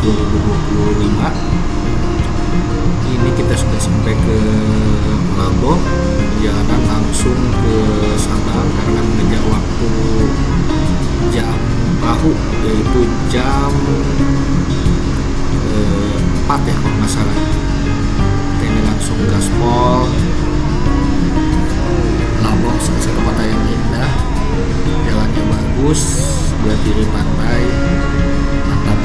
2025. Ini kita sudah sampai ke Lombok, perjalanan langsung ke Sabang karena mengejar waktu jam perahu, yaitu jam 4 ya kalau nggak salah. Ini langsung gaspol. Lombok salah satu kota yang indah, jalannya bagus, sebelah kiri pantai, mantap.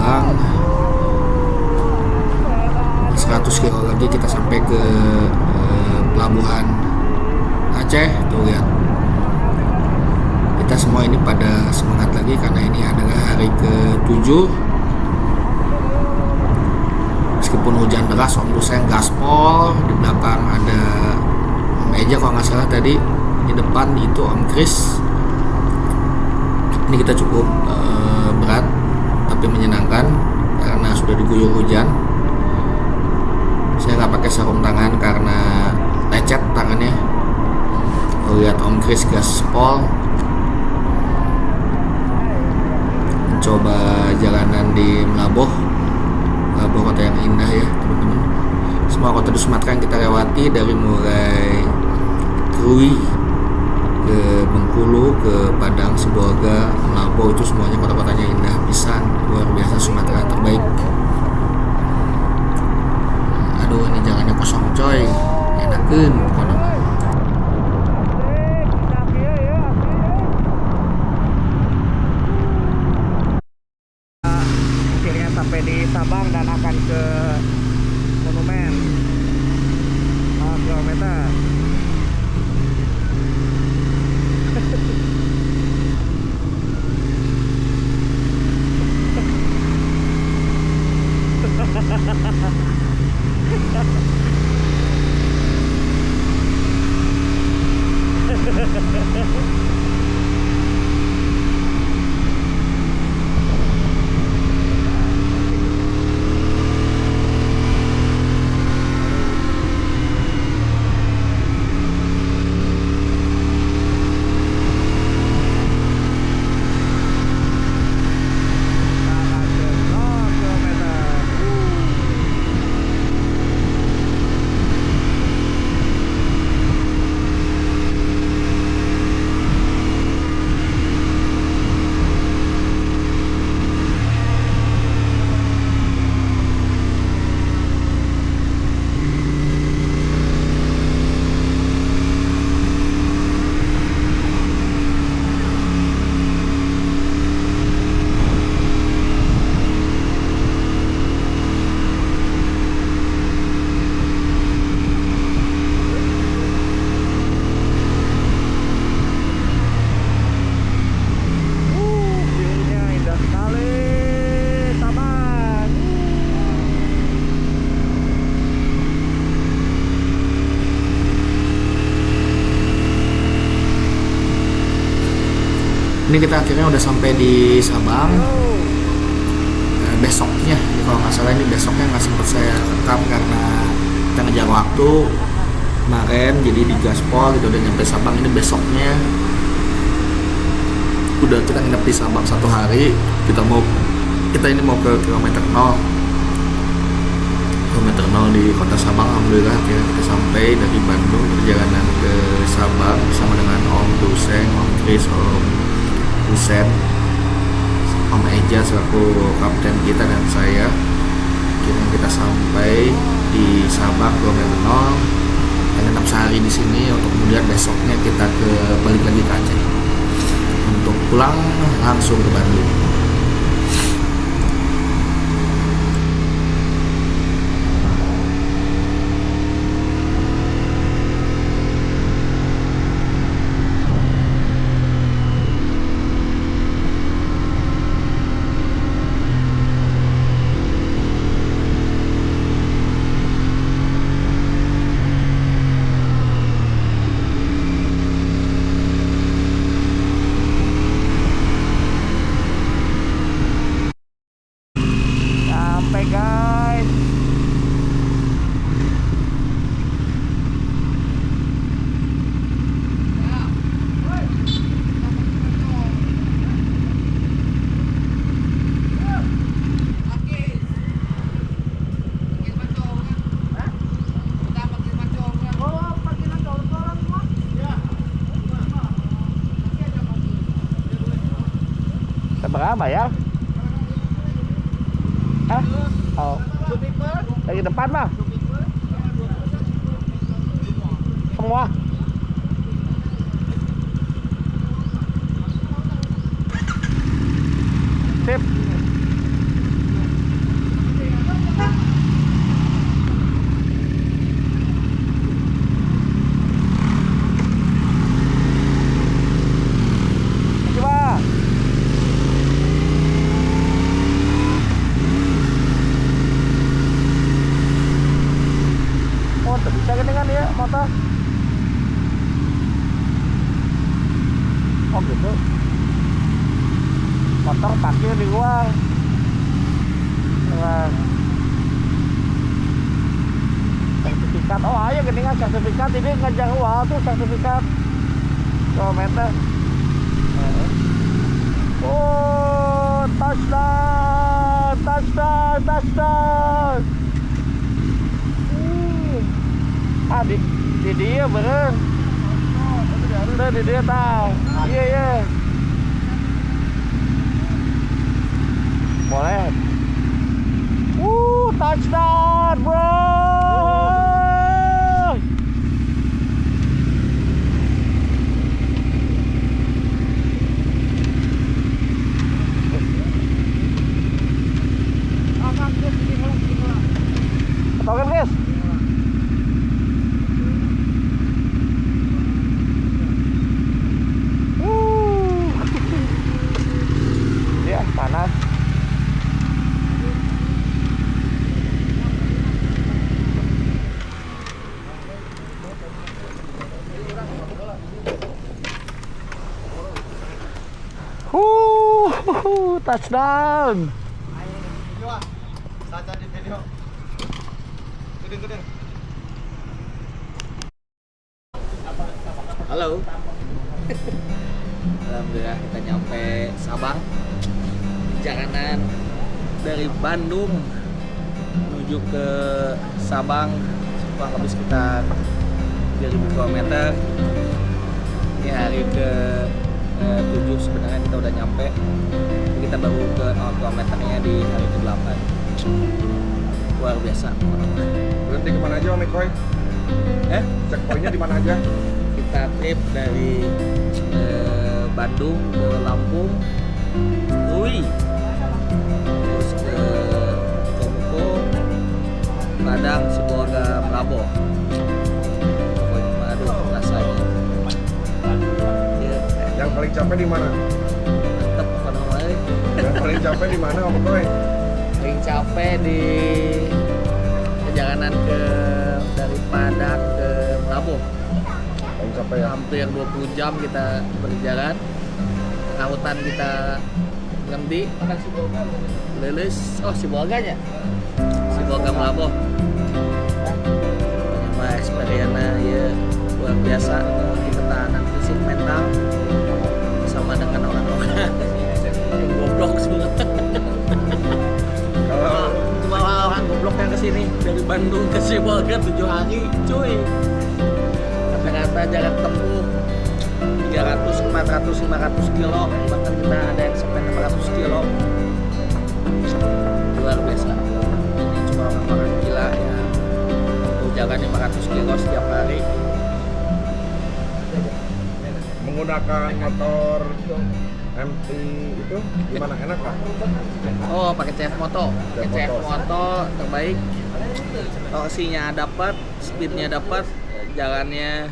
Sabang. 100 kilo lagi kita sampai ke pelabuhan Aceh. Tuh lihat, kita semua ini pada semangat lagi karena ini adalah hari ke-7. Meskipun hujan deras, Om Duseng gaspol. Di belakang ada Om Eja kalau nggak salah tadi, di depan itu Om Kris. Ini kita cukup berat tapi menyenangkan karena sudah diguyur hujan. Saya nggak pakai sarung tangan karena lecet tangannya. Lihat Om Kris gaspol mencoba jalanan di Melaboh kota yang indah ya teman-teman. Semua kota di Sumatera yang kita lewati, dari mulai Krui ke Bengkulu, ke Padang, Sibolga, Melaboh, itu semuanya kota-kotanya indah pisan, luar biasa, Sumatera terbaik. Aduh, ini jalannya kosong coy, enakeun pokoknya. Akhirnya sampai di Sabang dan akan ke monumen 0 kilometer. Ini kita akhirnya udah sampai di Sabang. Besoknya, kalau nggak salah ini besoknya nggak sempat saya rekam karena kita ngejar waktu kemarin, jadi di gaspol gitu udah nyampe Sabang. Ini besoknya udah kita nginep di Sabang 1 hari. Kita ini mau ke kilometer 0 di kota Sabang. Alhamdulillah akhirnya kita sampai dari Bandung, perjalanan ke Sabang bersama dengan Om Duseng, Om Kris, Om Husen, Om Eja selaku kapten kita dan saya. Akhirnya kita sampai di Sabang kilometer 0. Kita nginep sehari di sini untuk kemudian besoknya kita balik lagi ke Aceh untuk pulang langsung ke Bandung. Berapa ya? Oh. Dari depan mah. Semua. Sip. motor. Oh gitu. Motor parkir di luar. Nah. Sertifikat. Oh ayo geningan sertifikat ini ngejar wah tuh sertifikat kilometer. Oh, touchdown, touchdown, touchdown. Ah di dia bener. Udah di dia tahu. Iya iya. Boleh. Touchdown, bro. Ketokan guys. Ya panas. Touchdown. Halo. Alhamdulillah kita nyampe Sabang. Perjalanan dari Bandung menuju ke Sabang kurang lebih sekitar 3.000 km. Ini hari ke 7 sebenarnya kita udah nyampe. Kita baru ke 0 km-nya di hari ke-8. Luar biasa. Berhenti kemana aja Om Ekoy? Checkpointnya di mana aja? Kita trip dari Bandung ke Lampung, Rui, terus ke Tomko, Padang, Sibolga, Melaboh. Pokoknya aduh rasanya. Yang paling capek di mana? Mantep apa namanya? Yang paling capek di mana Om Ekoy? Paling capek di perjalanan dari Padang ke Melaboh. Paling capek ya? Hampir 20 jam kita berjalan. Hutan kita berhenti. Lilis. Oh Sibolganya. Sibolga Melaboh. Ini experience ya luar biasa. Di ketahanan fisik mental sama dengan orang-orang yang goblok semua. Kalau cuma orang goblok yang kesini dari Bandung ke Sibolga 7 hari, cuy. Rata-rata jarak tempuh 300, 400, 500 kilo, bahkan kita ada yang sampai 600 kilo. Luar biasa. Ini cuma orang-orang gila yang jalan 500 kilo setiap hari. menggunakan motor MT itu gimana, enak kah? Oh, pakai CF Moto. Pakai CF Moto terbaik. Torsinya dapat, speednya dapat, jalannya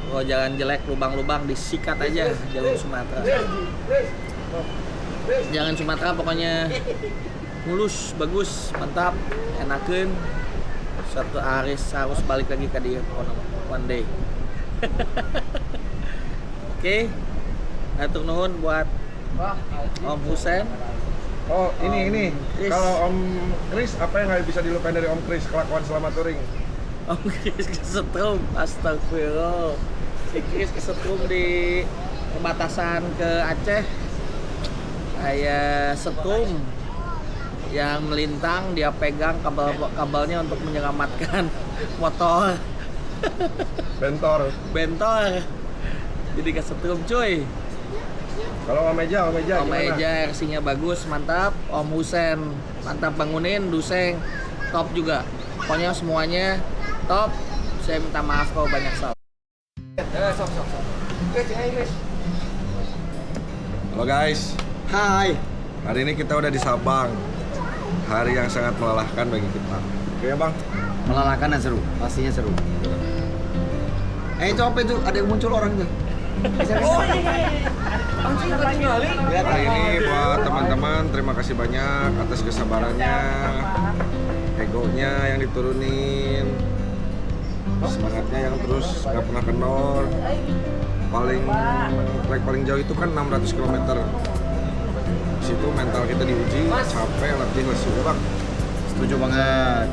kalau jalan jelek lubang-lubang disikat aja jalur Sumatera. Jalan Sumatera pokoknya mulus, bagus, mantap, enakeun. Satu hari harus balik lagi ke dia one day. Oke. Atur nuhun buat Om Husen. Oh, ini. Chris. Kalau Om Chris, apa yang nggak bisa dilupain dari Om Chris kelakuan selama touring? Om Chris kesetrum, astagfirullah. Si Chris kesetrum di perbatasan ke Aceh. Kayak setrum yang melintang, dia pegang kabelnya untuk menyelamatkan motor. Bentor. Jadi kesetrum cuy. Kalau Om Eja Om gimana? Eja RC-nya bagus, mantap. Om Husen mantap bangunin, Duseng top juga. Pokoknya semuanya top. Saya minta maaf kalau banyak salah. Halo guys. Hai. Hari ini kita udah di Sabang. Hari yang sangat melelahkan bagi kita. Oke ya bang? Melelahkan dan seru, pastinya seru. Itu apa itu? Ada yang muncul orang tuh. Hari ini buat teman-teman, terima kasih banyak atas kesabarannya, egonya yang diturunin. semangatnya yang terus nggak pernah kendor. Trek paling jauh itu kan 600 km. Di situ mental kita diuji, capek, letih, lesu ya bang. Setuju banget.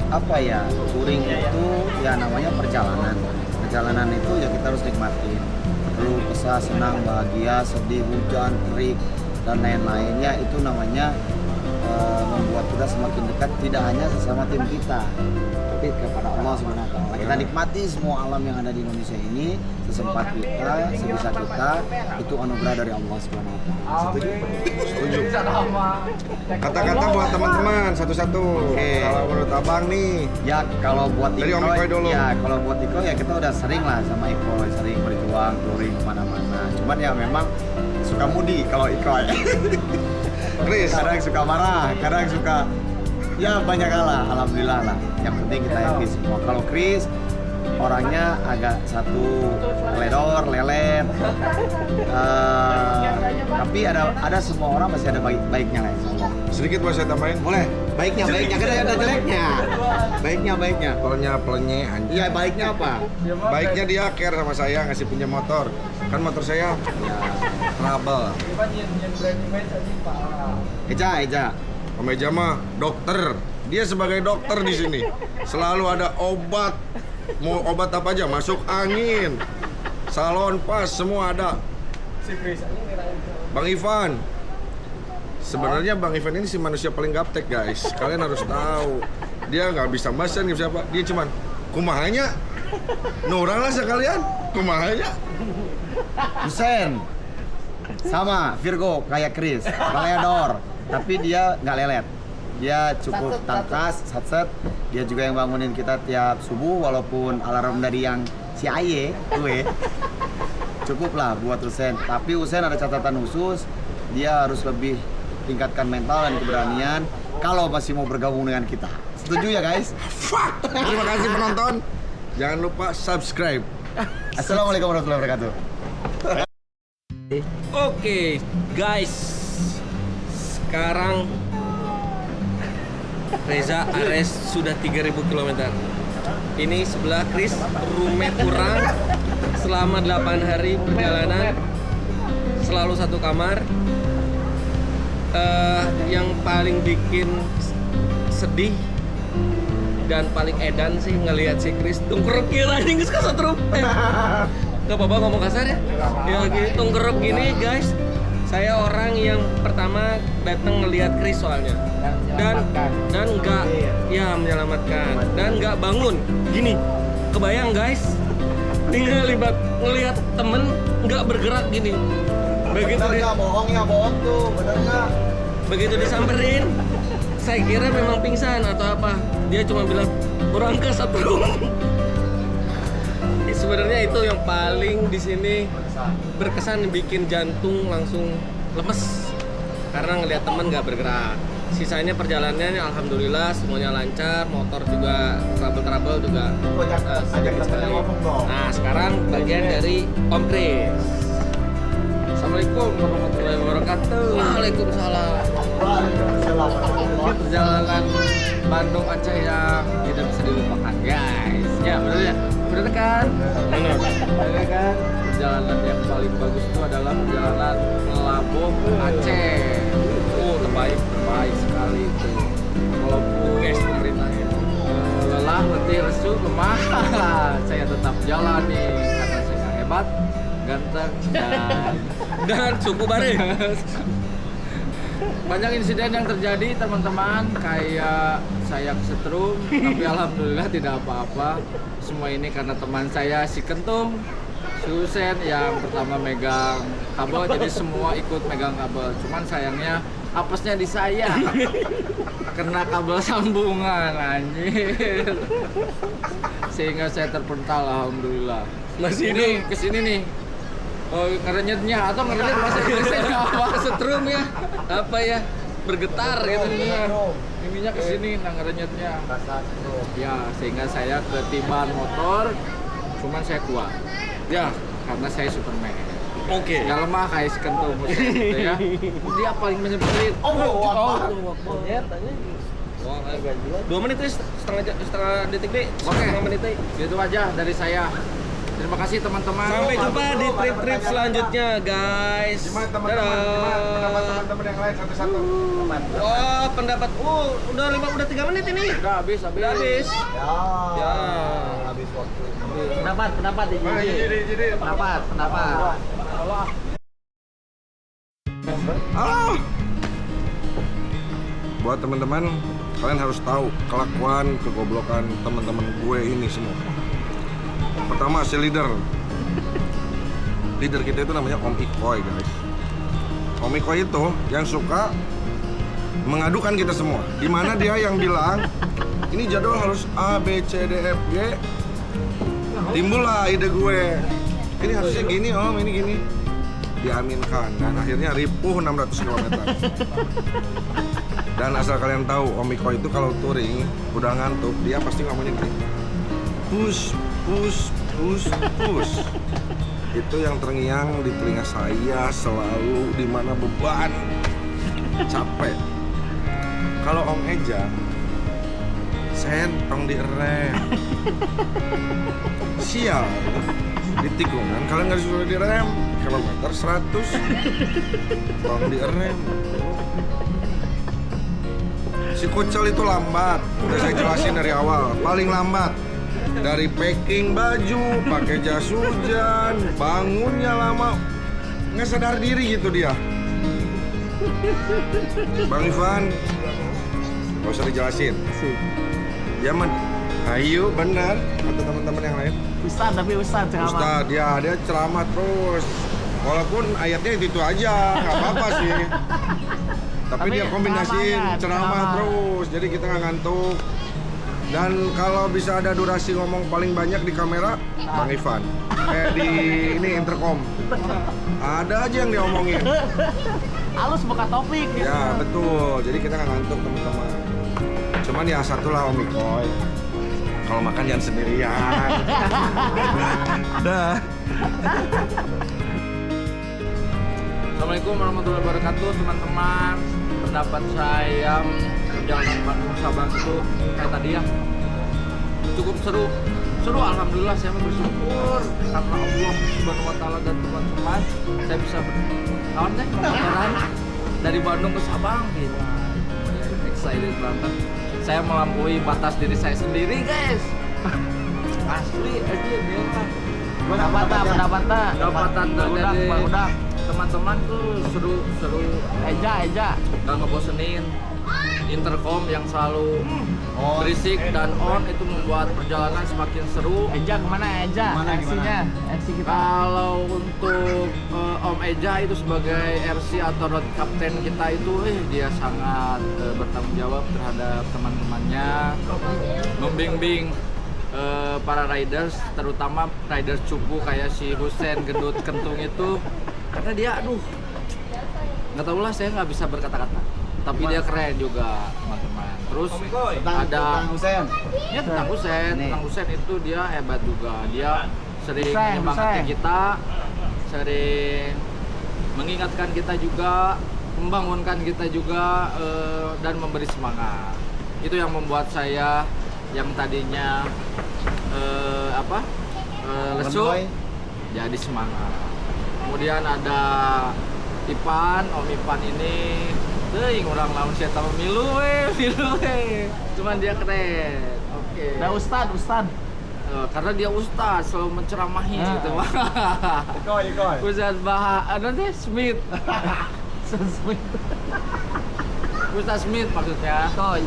Apa ya, touring itu ya namanya perjalanan. Perjalanan itu ya kita harus nikmatin. Perlu kesah, senang, bahagia, sedih, hujan, terik, dan lain-lainnya itu namanya membuat kita semakin dekat tidak hanya sesama tim kita, tapi kepada Allah Subhanahu wa taala. Kita nikmati semua alam yang ada di Indonesia ini sesempat kita, sebisa kita, itu anugerah dari Allah Subhanahu wa taala. Setuju? Setuju. Kata-kata buat teman-teman satu-satu. Oke. Kalau menurut abang nih, Ya kalau buat Dari Om Ikoy dulu. ya kalau buat Iko ya kita udah sering lah sama Iko, sering berjuang touring kemana-mana. Cuman ya memang suka mudi kalau Iko. Chris, Kadang suka marah, kadang suka ya banyak hal lah. Alhamdulillah lah. Yang penting kita happy semua. Kalau Chris orangnya agak satu ledor, lelet. Tapi ada semua orang masih ada baiknya lah. Insya Allah. sedikit boleh saya tambahin? Boleh. Baiknya, kan ada jeleknya. Baiknya. Tolnya pelenye anjing. Iya, baiknya apa? Baiknya dia care sama saya, ngasih pinjam motor. Kan motor saya trouble. Eja. Om Eja mah dokter. Dia sebagai dokter di sini. Selalu ada obat. Mau obat apa aja, masuk angin, salon pas, semua ada. Bang Ivan. Sebenarnya Bang Ivan ini si manusia paling gaptek guys. Kalian harus tahu. Dia nggak bisa mesen, nggak bisa apa. Dia cuman kumahanya. Nurang lah sekalian. Kumahanya. Husen sama Virgo kayak Chris, Valedor, tapi dia nggak lelet. Dia cukup tangkas, satset. Dia juga yang bangunin kita tiap subuh walaupun alarm dari yang si Aye, gue. Cukup lah buat Husen. Tapi Husen ada catatan khusus, dia harus lebih tingkatkan mental dan keberanian kalau masih mau bergabung dengan kita. Setuju ya guys? Fuck. Terima kasih penonton. Jangan lupa subscribe. Assalamualaikum warahmatullahi wabarakatuh. Oke, guys. Sekarang Reza Ares sudah 3000 km. Ini sebelah Chris, roommate kurang. Selama 8 hari perjalanan selalu satu kamar. Yang paling bikin sedih dan paling edan sih ngelihat si Chris tungkeruk gila anjing geus kasatrum. Gak apa-apa ngomong kasar ya. Ya gitu tungkeruk gini guys. Saya orang yang pertama datang ngelihat Chris soalnya. Dan nggak ya menyelamatkan dan nggak bangun. Gini. Kebayang guys. Tinggal ngelihat temen nggak bergerak gini. Begitu bohong tuh, bener nggak? Begitu disamperin, saya kira memang pingsan atau apa. Dia cuma bilang kurang kesetrum. Sebenarnya itu yang paling di sini berkesan, bikin jantung langsung lemes karena ngelihat temen nggak bergerak. Sisanya perjalanannya alhamdulillah semuanya lancar, motor juga trouble juga. Sedikit sekali. Nah sekarang bagian dari Om Chris. Assalamualaikum warahmatullahi wabarakatuh. Waalaikumsalam. Perjalanan Bandung Aceh yang tidak bisa dilupakan, guys. Ya benar ya, benar kan? Benar kan? Perjalanan yang paling bagus itu adalah perjalanan Labuh Aceh. Terbaik sekali itu. Walaupun guys pemerintahnya lelah, letih, lesu, lemah, saya tetap jalani karena saya hebat, ganteng dan suku bareng. Banyak insiden yang terjadi teman-teman, kayak saya kesetrum, tapi alhamdulillah tidak apa-apa. Semua ini karena teman saya si Kentung, si Husen yang pertama megang kabel, jadi semua ikut megang kabel. Cuman sayangnya apesnya di saya, kena kabel sambungan anjir, sehingga saya terpental. Alhamdulillah. Masih ini kesini nih. Oh, ngerenyetnya atau ngerenyet bahasa Inggrisnya apa? Setrum ya? Apa ya? Bergetar gitu nih. Ininya kesini, nah ngerenyetnya. Ya, sehingga saya ketiban motor, cuman saya kuat. Ya, karena saya Superman. Oke. Gak lemah kayak si Kentung gitu ya. Dia paling menyebelin. Wah, 2 menit nih, setengah detik nih. Oke. Setengah menit nih. Gitu aja dari saya. Terima kasih teman-teman. Sampai jumpa di trip-trip selanjutnya, guys. Gimana teman-teman? Gimana pendapat teman-teman yang lain satu-satu? Wah, pendapat. Udah 3 menit ini. Udah habis. Udah habis. Ya. Habis waktu. Pendapat di Jadi. pendapat. Buat teman-teman, kalian harus tahu kelakuan, kegoblokan teman-teman gue ini semua. Pertama, si leader kita itu namanya Om Ikoy, guys. Om Ikoy itu yang suka mengadukan kita semua. Dimana dia yang bilang, ini jadwal harus A, B, C, D, F, G. Timbullah ide gue, ini harusnya gini Om, ini gini. Diaminkan, dan akhirnya ripuh 600 km. Dan asal kalian tahu, Om Ikoy itu kalau touring udah ngantuk, dia pasti ngomongnya gini, push. Itu yang terngiang di telinga saya selalu, di mana beban, capek. Kalau Om Eja, tong direm. Sial, di tikungan kalian nggak disuruh direm, kilometer 100, tong direm. Si Kucel itu lambat, udah saya jelasin dari awal, paling lambat. Dari packing baju, pakai jas hujan, bangunnya lama, nggak sadar diri gitu dia. Bang Ivan, nggak usah dijelasin. Zaman, ayo benar kata teman-teman yang lain. Ustad ceramah. Ustad, ya dia ceramah terus. Walaupun ayatnya itu aja, nggak apa-apa sih. Tapi dia kombinasiin ceramah terus, jadi kita nggak ngantuk. Dan kalau bisa ada durasi ngomong paling banyak di kamera, Bang Ivan. Di ini intercom. Ada aja yang diomongin. Halus buka topik gitu. Ya betul, jadi kita nggak ngantuk teman-teman. Cuman ya satulah Om Ikoy, kalau makan jangan sendirian. Dah. Assalamualaikum warahmatullahi wabarakatuh, teman-teman. Pendapat saya perjalanan Bandung Sabang itu kayak tadi ya, cukup seru. Alhamdulillah, saya bersyukur karena Allah Subhanahu wa Ta'ala dan teman-teman saya bisa berkawan deh motoran dari Bandung ke Sabang gitu. Excited banget. Saya melampaui batas diri saya sendiri, guys. Asli aja dia. Pendapatan dari teman-teman tuh seru. Eja. Gak ngebosenin. Intercom yang selalu berisik dan on itu membuat perjalanan semakin seru. Eja kemana Eja? Aksinya, aksi kita. Kalau untuk Om Eja itu sebagai RC atau road captain kita itu, dia sangat bertanggung jawab terhadap teman-temannya, membimbing para riders, terutama riders cupu kayak si Husen Gendut Kentung itu, karena dia nggak tahu lah, saya nggak bisa berkata-kata, tapi dia keren juga teman-teman. Terus ada tentang Husen itu dia hebat juga, dia sering menyemangati kita, sering mengingatkan kita juga, membangunkan kita juga, dan memberi semangat. Itu yang membuat saya yang tadinya lesu jadi semangat. Kemudian ada Om Ipan ini orang lawan saya tahu milu. Cuman dia keren. Oke. Nah, Ustad. Karena dia ustaz selalu menceramahi gitu. Ikoy. Ustaz Smith. Ustaz Smith maksudnya. Ikoy.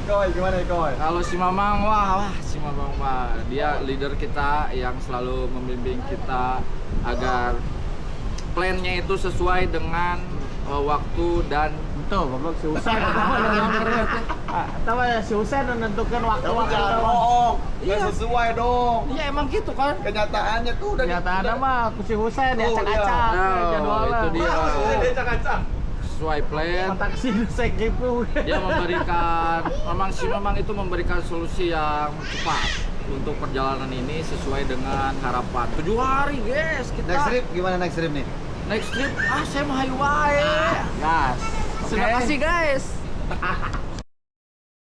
Ikoy, gimana Ikoy? Kalau si Mamang, si Mamang dia leader kita yang selalu membimbing kita agar plannya itu sesuai dengan waktu dan Betul, goblok si Husen. Tahu si Husen menentukan waktu-waktu. Nggak sesuai dong. Iya emang gitu kan. Kenyataannya tuh udah Ternyata mah si Husen ya acak-acak jadwalnya. Itu dia. Sesuai plan. Taksi saya gitu. Dia memang itu memberikan solusi yang cepat untuk perjalanan ini sesuai dengan harapan. 7 hari, guys, kita. Next trip gimana next trip nih? Next trip, saya mau hayu wae. Gas. Terima kasih, guys.